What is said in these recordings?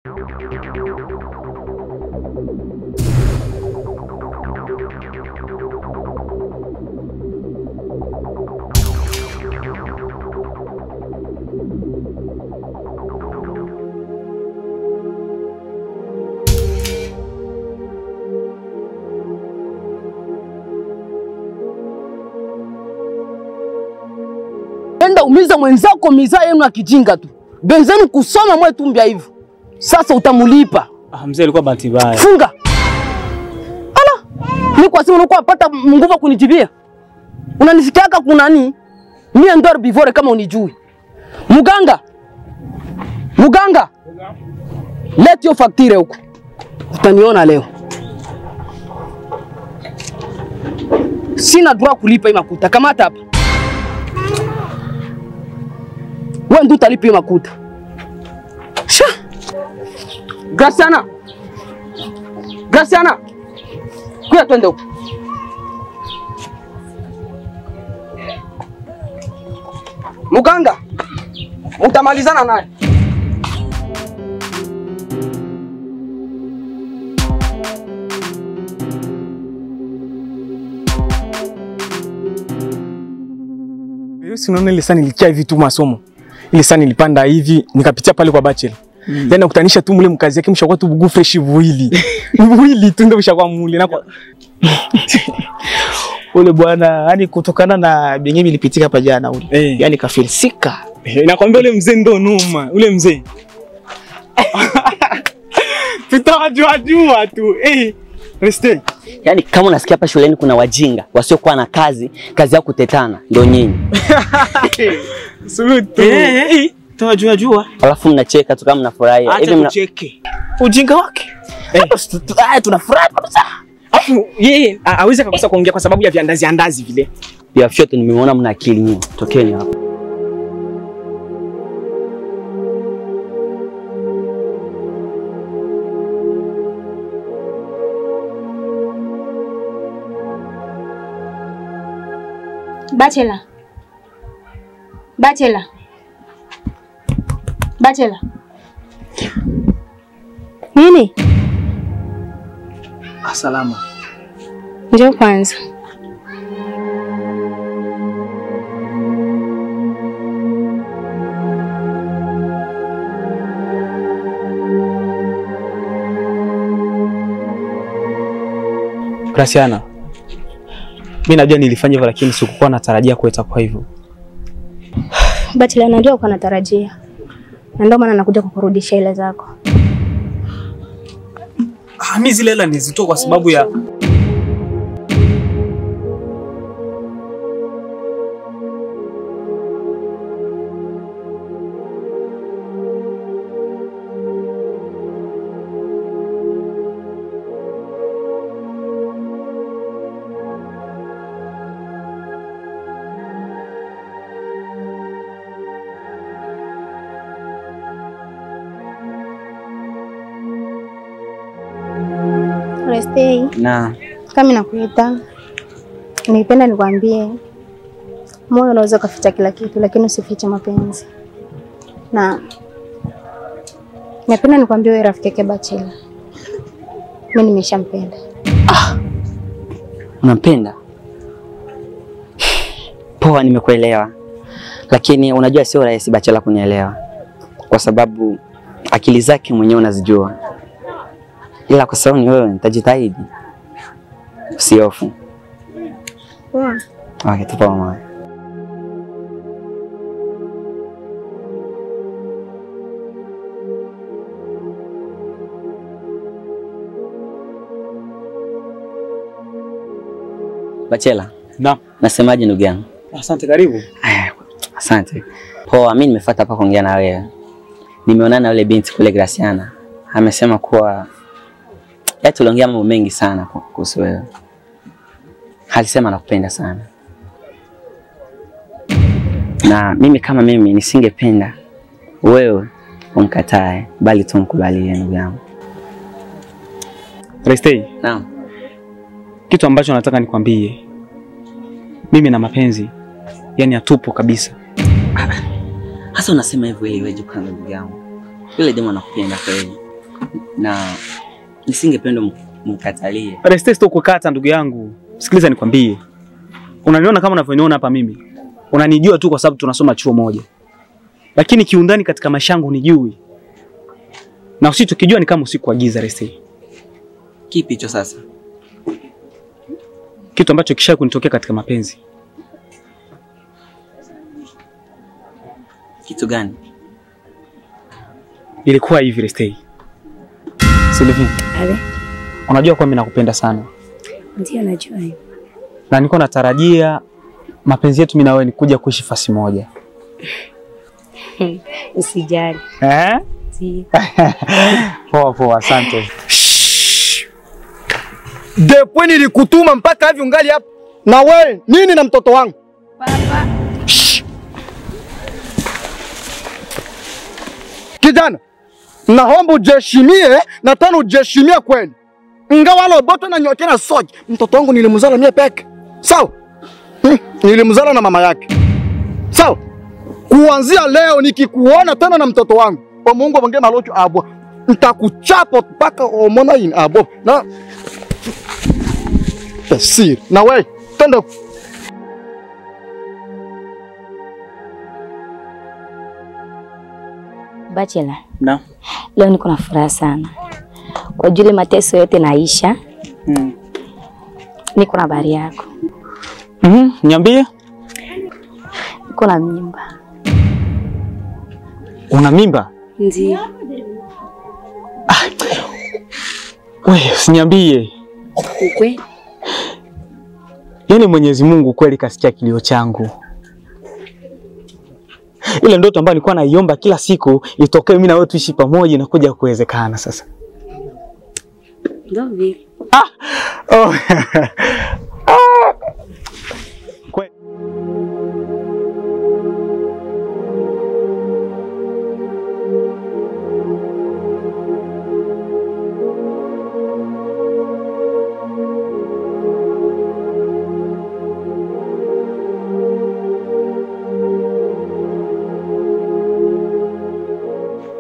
Enda umiza mwenzako miza yenu ya kijinga tu. Benzeni kusoma mwetu mbia hivyo. Sasa utamulipa. Mzee alikuwa bahati mbaya. Funga. Ala. Ni kwa simu unakuwa pata nguvu kunijibia. Unanisikiaka kuna nini? Mimi ndo bivore kama unijui. Muganga. Muganga. Let your facture huko. Utaniona leo. Sina droit kulipa hii makuta. Kamata hapa. Wewe ndio utalipa hii makuta. Sha. Graciana. Graciana. Kuya twende huko. Muganga. Utamalizana naye. Si unaona ile sana nilikia hivi tu masomo. Ile sana nilipanda hivi nikapitia pale kwa bachelor. Yaani nakutanisha tu mule mkazi yake mshakuwa tu bugu fresh buili. Buili tu ndio mshakuwa mule na kwa ule bwana yani kutokana na benye nilipitika hapa jana ule. Yani kafilisika. Nakwambia ule mzee ndo noma, ule mzee. Tutajua tu. Reste. Yani kama unasikia hapa shuleni kuna wajinga wasiokuwa na kazi yao kutetana ndio nyinyi. Surutu. Tunajua. Alafu mnacheka tu kama mnafurahia. Hivi mnacheke. Ujinga wake. Tunafurahi kabisa. Alafu yeye hawezi kabisa kuongea kwa sababu ya viandazi vile. Pia shote nimeona mna akili nyinyi. Tokeni hapa. Bachelor. Nini? Salama. Njoo kwanza. Graciana. Mimi najua nilifanya hivyo lakini sikuwa natarajia kueta kwa hivyo. Bachelor, najua uko natarajia. Na ndio maana nakuja kukurudisha ile zako. Mimi zile hela nizitoa kwa sababu ya Restei. Na Kama nakuita. Ningependa nikwambie moyo unaweza kuficha kila kitu lakini usifiche mapenzi. Na napenda nikwambie wewe rafiki yake Bachelor. Mimi nimeshampenda. unampenda? Poa, nimekuelewa. Lakini unajua sio rahisi Bachelor kunielewa. Kwa sababu akili zake mwenyewe unazijua. Ila kwa sababu ni wewe nitajitahidi. Usihofu. Poa. Okay, tupo mama. Bachelor. Na. Nasemaje ndugu yangu? Asante, karibu. Asante. Poa, mimi nimefuata hapa kuongea na wewe. Nimeonana na yule binti kule Graciana. Amesema kuwa tuliongea mambo mengi sana kuhusu wewe. Alisema nakupenda sana. Na mimi kama mimi nisingependa wewe umkatae, bali tu mkubalie ndugu yangu. Restei. Naam. Kitu ambacho nataka nikwambie. Mimi na mapenzi yani hatupo kabisa. Hasa unasema hivyo ili wewe jukanga ndugu yangu. Yule demo anakupenda kweli. na nisingependa mkatalie. Reste sio kukata ndugu yangu. Sikiliza nikwambie. Unaniona kama unavyoniona hapa mimi. Unanijua tu kwa sababu tunasoma chuo moja. Lakini kiundani katika maisha yangu unijui. Na usichokijua ni kama usikuagiza Reste. Kipi hicho sasa? Kitu ambacho kisha kunitokea katika mapenzi. Kitu gani? Ilikuwa hivi Reste. Sylvie. Ale. Unajua kwa mimi nakupenda sana. Ndio najua hiyo. Na niko natarajia mapenzi yetu mimi na wewe ni kuja kuishi fasi moja. Usijali. Si. Poa, asante. Depuis nilikutuma mpaka hivi ungali hapa. Na wewe nini na mtoto wangu? Baba. Kijana, naomba ujeshimie na tena ujeshimie kweli. Ingawa loboto na nyoke na soji, mtoto wangu nilimzala mie peke. Sawa? Nilimzala na mama yake. Sawa? Kuanzia leo nikikuona tena na mtoto wangu, kwa Mungu wange malocho abo. Nitakuchapa mpaka omona in abo. Na Sir, na wewe tenda. Bachelor. Na. Leo niko na furaha sana. Kwa jule mateso yote naisha. Niko na habari yako. Niambie. Niko na mimba. Una mimba? Ndio. Wewe usiniambie. Ukwe? Yaani Mwenyezi Mungu kweli kasikia kilio changu. Ile ndoto ambayo nilikuwa naiomba kila siku itokee mimi na wewe tuishi pamoja na kuja kuwezekana sasa. Ndio vile. Oh.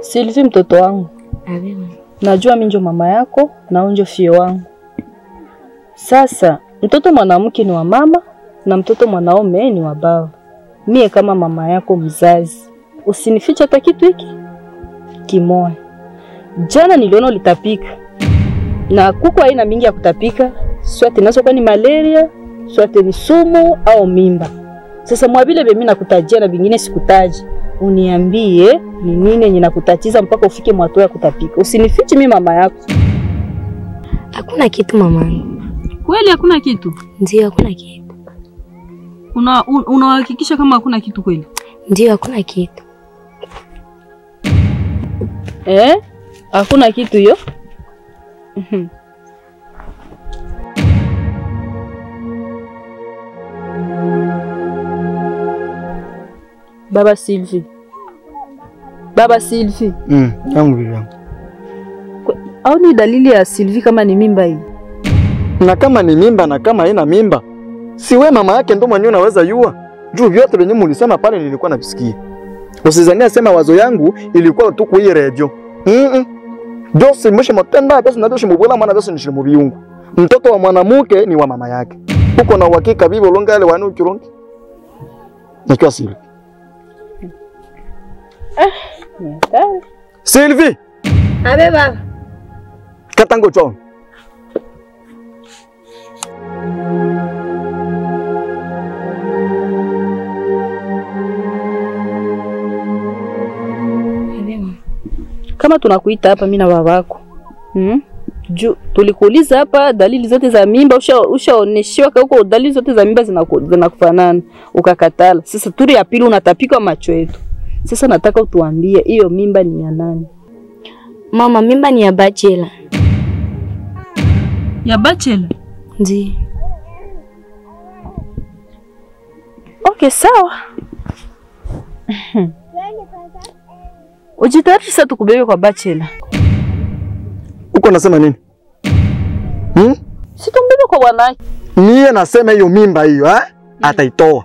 Sylvie mtoto wangu. Abimu. Najua mimi ndio mama yako na unjo fio wangu. Sasa mtoto mwanamke ni wa mama na mtoto mwanaume ni wa baba. Mie kama mama yako mzazi, usinifiche hata kitu hiki kimoja. Jana niliona ulitapika. Na kuko aina mingi ya kutapika, swate nazo kwa ni malaria, swate ni sumu au mimba. Sasa mwabile mimi nakutajia na vingine sikutaji. Uniambie ni nini yenye nakutatiza mpaka ufike mwato ya kutapika. Usinifiche mimi mama yako. Hakuna kitu mama. Kweli hakuna kitu? Ndio hakuna kitu. Unahakikisha kama hakuna kitu kweli? Ndio hakuna kitu. Hakuna kitu hiyo? Baba Sylvie. Baba Sylvie. Yangu bibi yangu. Au ni dalili ya Sylvie kama ni mimba hii? Na kama ni mimba na kama haina mimba, si wewe mama yake ndo mwenyewe unaweza yua. Juu vyote venye mlisema pale nilikuwa navisikia. Usizania sema wazo yangu ilikuwa tu kwa hii radio. Dose mwisho mtenda basi na dose mbola maana basi ni shimo biungu. Mtoto wa mwanamke ni wa mama yake. Uko na uhakika bibi ulonga ile wanu kirongi? Nikiwa Sylvie. Sylvie. Abe baba. Katango choo. Kama tunakuita hapa mimi na babako. Tulikuuliza hapa dalili zote za mimba, ushaoneshiwa huko dalili zote za mimba zinakufanana, ukakatala. Sasa turi ya pili unatapika macho yetu. Sasa nataka utuambie hiyo mimba ni ya nani? Mama, mimba ni ya Bachelor. Ya Bachelor? Ndio. Okay, sawa. Ujitayarisha tukubebe kwa Bachelor. Uko nasema nini? Si tumbebe kwa bwanake. Mie nasema hiyo mimba hiyo, ataitoa.